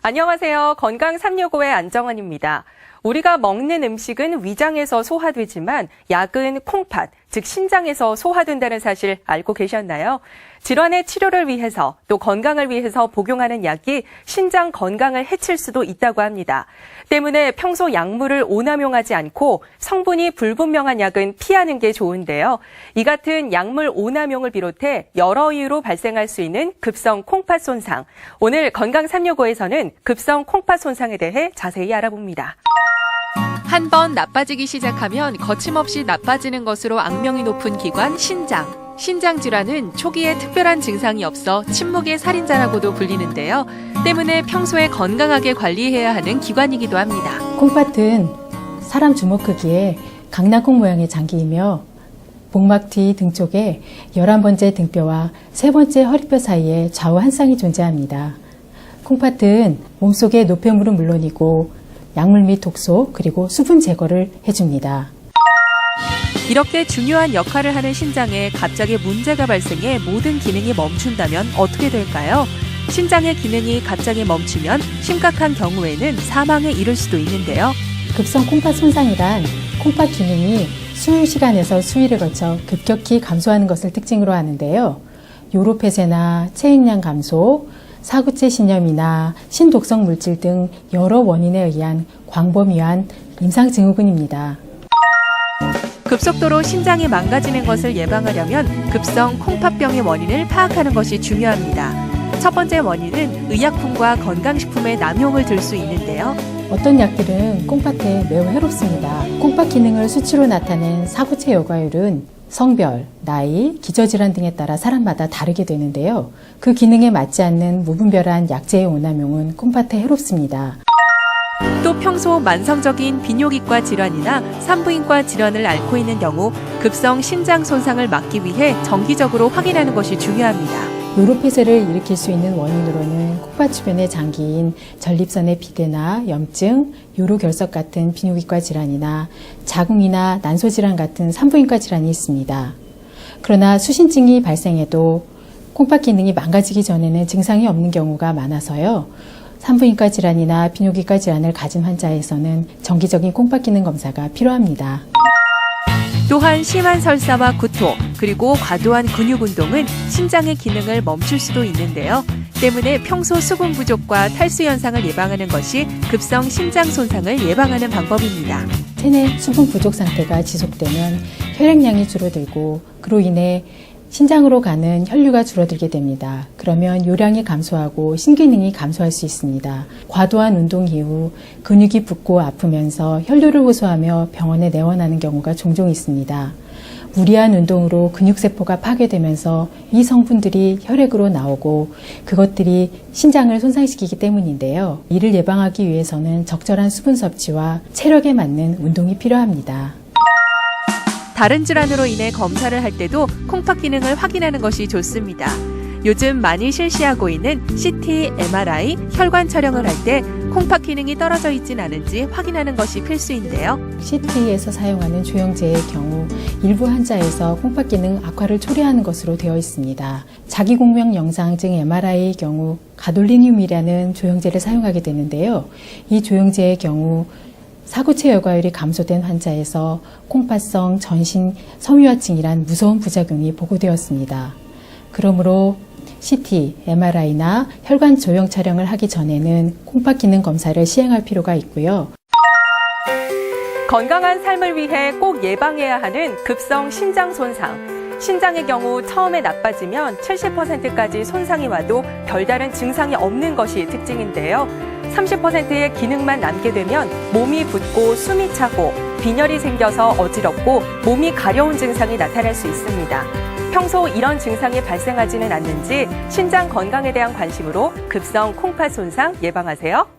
안녕하세요. 건강 365의 안정원입니다. 우리가 먹는 음식은 위장에서 소화되지만 약은 콩팥, 즉 신장에서 소화된다는 사실 알고 계셨나요? 질환의 치료를 위해서 또 건강을 위해서 복용하는 약이 신장 건강을 해칠 수도 있다고 합니다. 때문에 평소 약물을 오남용하지 않고 성분이 불분명한 약은 피하는 게 좋은데요. 이 같은 약물 오남용을 비롯해 여러 이유로 발생할 수 있는 급성 콩팥 손상. 오늘 건강 365에서는 급성 콩팥 손상에 대해 자세히 알아봅니다. 한 번 나빠지기 시작하면 거침없이 나빠지는 것으로 악명이 높은 기관 신장. 신장 질환은 초기에 특별한 증상이 없어 침묵의 살인자라고도 불리는데요. 때문에 평소에 건강하게 관리해야 하는 기관이기도 합니다. 콩팥은 사람 주먹 크기의 강낭콩 모양의 장기이며 복막 뒤 등 쪽에 11번째 등뼈와 3번째 허리뼈 사이에 좌우 한 쌍이 존재합니다. 콩팥은 몸속의 노폐물은 물론이고 약물 및 독소 그리고 수분 제거를 해줍니다. 이렇게 중요한 역할을 하는 신장에 갑자기 문제가 발생해 모든 기능이 멈춘다면 어떻게 될까요? 신장의 기능이 갑자기 멈추면 심각한 경우에는 사망에 이를 수도 있는데요. 급성 콩팥 손상이란 콩팥 기능이 수시간에서 수일에 걸쳐 급격히 감소하는 것을 특징으로 하는데요. 요로폐쇄나 체액량 감소, 사구체 신염이나 신독성 물질 등 여러 원인에 의한 광범위한 임상증후군입니다. 급속도로 신장이 망가지는 것을 예방하려면 급성 콩팥병의 원인을 파악하는 것이 중요합니다. 첫 번째 원인은 의약품과 건강식품의 남용을 들 수 있는데요. 어떤 약들은 콩팥에 매우 해롭습니다. 콩팥 기능을 수치로 나타낸 사구체 여과율은 성별, 나이, 기저질환 등에 따라 사람마다 다르게 되는데요. 그 기능에 맞지 않는 무분별한 약제의 오남용은 콩팥에 해롭습니다. 또 평소 만성적인 비뇨기과 질환이나 산부인과 질환을 앓고 있는 경우 급성 신장 손상을 막기 위해 정기적으로 확인하는 것이 중요합니다. 요로폐쇄를 일으킬 수 있는 원인으로는 콩팥 주변의 장기인 전립선의 비대나 염증, 요로결석 같은 비뇨기과 질환이나 자궁이나 난소질환 같은 산부인과 질환이 있습니다. 그러나 수신증이 발생해도 콩팥 기능이 망가지기 전에는 증상이 없는 경우가 많아서요. 산부인과 질환이나 비뇨기과 질환을 가진 환자에서는 정기적인 콩팥 기능 검사가 필요합니다. 또한 심한 설사와 구토, 그리고 과도한 근육 운동은 신장의 기능을 멈출 수도 있는데요. 때문에 평소 수분 부족과 탈수 현상을 예방하는 것이 급성 신장 손상을 예방하는 방법입니다. 체내 수분 부족 상태가 지속되면 혈액량이 줄어들고 그로 인해 신장으로 가는 혈류가 줄어들게 됩니다. 그러면 요량이 감소하고 신기능이 감소할 수 있습니다. 과도한 운동 이후 근육이 붓고 아프면서 혈류를 호소하며 병원에 내원하는 경우가 종종 있습니다. 무리한 운동으로 근육세포가 파괴되면서 이 성분들이 혈액으로 나오고 그것들이 신장을 손상시키기 때문인데요. 이를 예방하기 위해서는 적절한 수분 섭취와 체력에 맞는 운동이 필요합니다. 다른 질환으로 인해 검사를 할 때도 콩팥 기능을 확인하는 것이 좋습니다. 요즘 많이 실시하고 있는 CT, MRI, 혈관 촬영을 할 때 콩팥 기능이 떨어져 있진 않은지 확인하는 것이 필수인데요. CT에서 사용하는 조영제의 경우 일부 환자에서 콩팥 기능 악화를 초래하는 것으로 되어 있습니다. 자기공명 영상 즉 MRI의 경우 가돌리늄이라는 조영제를 사용하게 되는데요. 이 조영제의 경우 사구체 여과율이 감소된 환자에서 콩팥성 전신 섬유화증이란 무서운 부작용이 보고되었습니다. 그러므로 CT, MRI나 혈관 조형 촬영을 하기 전에는 콩팥 기능 검사를 시행할 필요가 있고요. 건강한 삶을 위해 꼭 예방해야 하는 급성 신장 손상. 신장의 경우 처음에 나빠지면 70%까지 손상이 와도 별다른 증상이 없는 것이 특징인데요. 30%의 기능만 남게 되면 몸이 붓고 숨이 차고 빈혈이 생겨서 어지럽고 몸이 가려운 증상이 나타날 수 있습니다. 평소 이런 증상이 발생하지는 않는지 신장 건강에 대한 관심으로 급성 콩팥 손상 예방하세요.